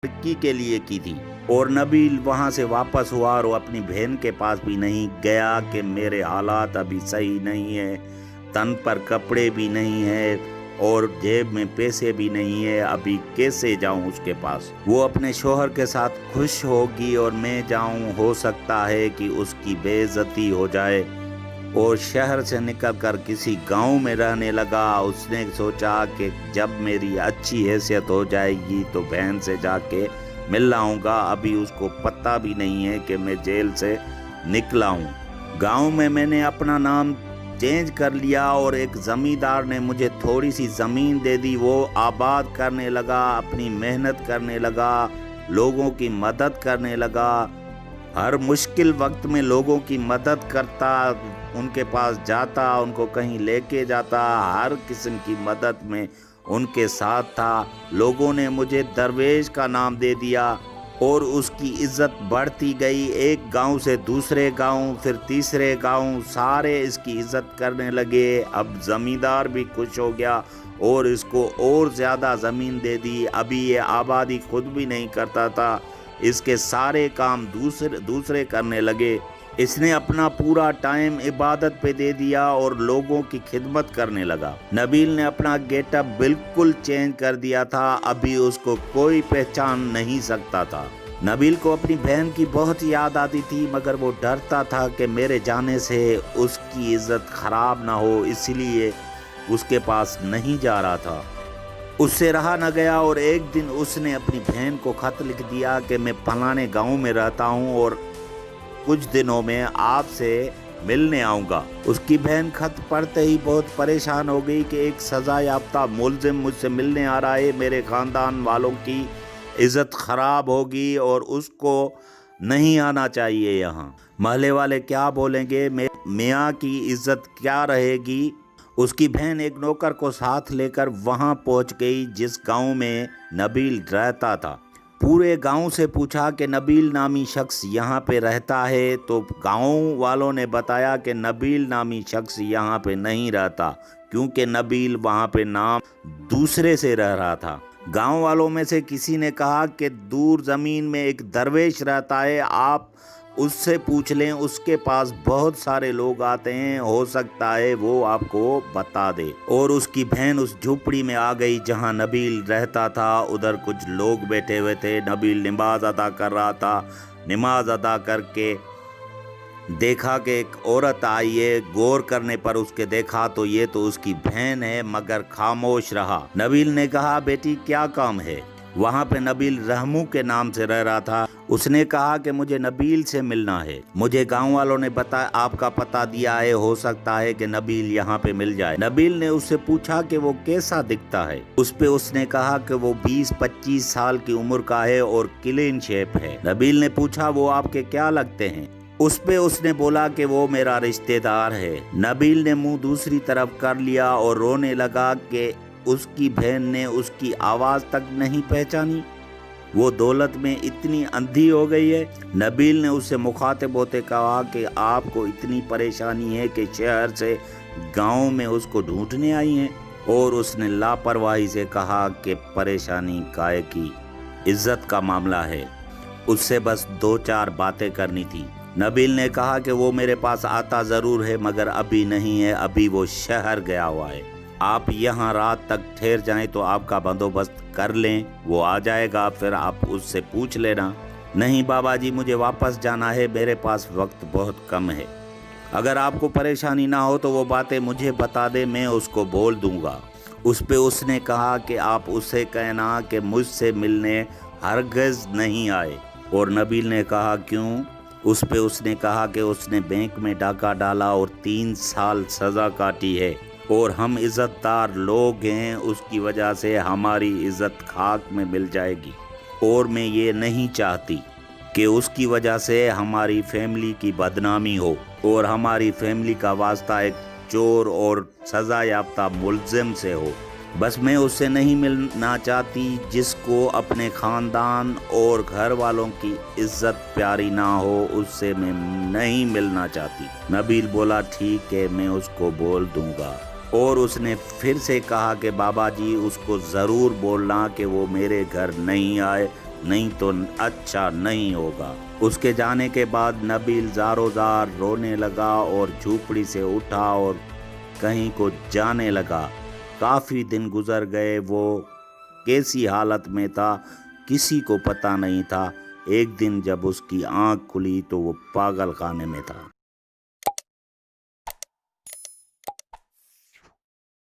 लड़की के लिए की थी। और नबील वहाँ से वापस हुआ और वो अपनी बहन के पास भी नहीं गया कि मेरे हालात अभी सही नहीं है, तन पर कपड़े भी नहीं है और जेब में पैसे भी नहीं है, अभी कैसे जाऊं उसके पास। वो अपने शोहर के साथ खुश होगी और मैं जाऊं, हो सकता है कि उसकी बेइज्जती हो जाए। और शहर से निकलकर किसी गांव में रहने लगा। उसने सोचा कि जब मेरी अच्छी हैसियत हो जाएगी तो बहन से जाके मिल लाऊंगा। अभी उसको पता भी नहीं है कि मैं जेल से निकला हूँ। गांव में मैंने अपना नाम चेंज कर लिया और एक ज़मींदार ने मुझे थोड़ी सी ज़मीन दे दी। वो आबाद करने लगा, अपनी मेहनत करने लगा, लोगों की मदद करने लगा। हर मुश्किल वक्त में लोगों की मदद करता, उनके पास जाता, उनको कहीं लेके जाता, हर किस्म की मदद में उनके साथ था। लोगों ने मुझे दरवेश का नाम दे दिया और उसकी इज्जत बढ़ती गई। एक गांव से दूसरे गांव, फिर तीसरे गांव, सारे इसकी इज्जत करने लगे। अब ज़मींदार भी खुश हो गया और इसको और ज़्यादा ज़मीन दे दी। अभी ये आबादी खुद भी नहीं करता था, इसके सारे काम दूसरे करने लगे। इसने अपना पूरा टाइम इबादत पे दे दिया और लोगों की खिदमत करने लगा। नबील ने अपना गेटअप बिल्कुल चेंज कर दिया था। अभी उसको कोई पहचान नहीं सकता था। नबील को अपनी बहन की बहुत याद आती थी, मगर वो डरता था कि मेरे जाने से उसकी इज्जत खराब ना हो, इसलिए उसके पास नहीं जा रहा था। उससे रहा न गया और एक दिन उसने अपनी बहन को खत लिख दिया कि मैं फलाने गांव में रहता हूं और कुछ दिनों में आपसे मिलने आऊँगा। उसकी बहन खत पढ़ते ही बहुत परेशान हो गई कि एक सज़ा याफ्ता मुलजिम मुझसे मिलने आ रहा है, मेरे ख़ानदान वालों की इज़्ज़त ख़राब होगी और उसको नहीं आना चाहिए यहाँ। महल्ले वाले क्या बोलेंगे, मियाँ की इज़्ज़त क्या रहेगी। उसकी बहन एक नौकर को साथ लेकर वहाँ पहुँच गई जिस गांव में नबील रहता था। पूरे गांव से पूछा कि नबील नामी शख्स यहाँ पे रहता है, तो गांव वालों ने बताया कि नबील नामी शख्स यहाँ पे नहीं रहता, क्योंकि नबील वहाँ पे नाम दूसरे से रह रहा था। गांव वालों में से किसी ने कहा कि दूर ज़मीन में एक दरवेश रहता है, आप उससे पूछ लें, उसके पास बहुत सारे लोग आते हैं, हो सकता है वो आपको बता दे। और उसकी बहन उस झोपड़ी में आ गई जहां नबील रहता था। उधर कुछ लोग बैठे हुए थे। नबील नमाज अदा कर रहा था। नमाज अदा करके देखा कि एक औरत आई है। गौर करने पर उसके देखा तो ये तो उसकी बहन है, मगर खामोश रहा। नबील ने कहा, बेटी क्या काम है। वहाँ पे नबील रहमू के नाम से रह रहा था। उसने कहा कि मुझे नबील से मिलना है, मुझे गांव वालों ने बताया, आपका पता दिया है, हो सकता है कि नबील यहाँ पे मिल जाए। नबील ने उससे पूछा कि वो कैसा दिखता है। उस पे उसने कहा कि वो 20-25 साल की उम्र का है और क्लीन शेप है। नबील ने पूछा, वो आपके क्या लगते हैं। उस पे उसने बोला कि वो मेरा रिश्तेदार है। नबील ने मुंह दूसरी तरफ कर लिया और रोने लगा कि उसकी बहन ने उसकी आवाज़ तक नहीं पहचानी। वो दौलत में इतनी अंधी हो गई है। नबील ने उससे मुखातिब होते कहा कि आपको इतनी परेशानी है कि शहर से गांव में उसको ढूंढने आई हैं। और उसने लापरवाही से कहा कि परेशानी काहे की, इज्जत का मामला है, उससे बस 2-4 बातें करनी थी। नबील ने कहा कि वो मेरे पास आता ज़रूर है, मगर अभी नहीं है, अभी वो शहर गया हुआ है। आप यहाँ रात तक ठहर जाएं तो आपका बंदोबस्त कर लें, वो आ जाएगा, फिर आप उससे पूछ लेना। नहीं बाबा जी, मुझे वापस जाना है, मेरे पास वक्त बहुत कम है। अगर आपको परेशानी ना हो तो वो बातें मुझे बता दे, मैं उसको बोल दूंगा। उस पे उसने कहा कि आप उससे कहना कि मुझसे मिलने हरगिज़ नहीं आए। और नबील ने कहा, क्यों। उस पे उसने कहा कि उसने बैंक में डाका डाला और 3 साल सज़ा काटी है और हम इज़्ज़तदार लोग हैं, उसकी वजह से हमारी इज़्ज़त खाक में मिल जाएगी। और मैं ये नहीं चाहती कि उसकी वजह से हमारी फैमिली की बदनामी हो और हमारी फैमिली का वास्ता एक चोर और सज़ा याफ्ता मुलजिम से हो। बस मैं उससे नहीं मिलना चाहती जिसको अपने ख़ानदान और घर वालों की इज्जत प्यारी ना हो, उससे मैं नहीं मिलना चाहती। नबील बोला, ठीक है, मैं उसको बोल दूंगा। और उसने फिर से कहा कि बाबा जी, उसको ज़रूर बोलना कि वो मेरे घर नहीं आए, نہیں تو اچھا نہیں ہوگا۔ اس کے جانے کے بعد نبیل زاروں زار رونے لگا اور جھوپڑی سے اٹھا اور کہیں کو جانے لگا۔ کافی دن گزر گئے، وہ کیسی حالت میں تھا کسی کو پتہ نہیں تھا۔ ایک دن جب اس کی آنکھ کھلی تو وہ پاگل خانے میں تھا۔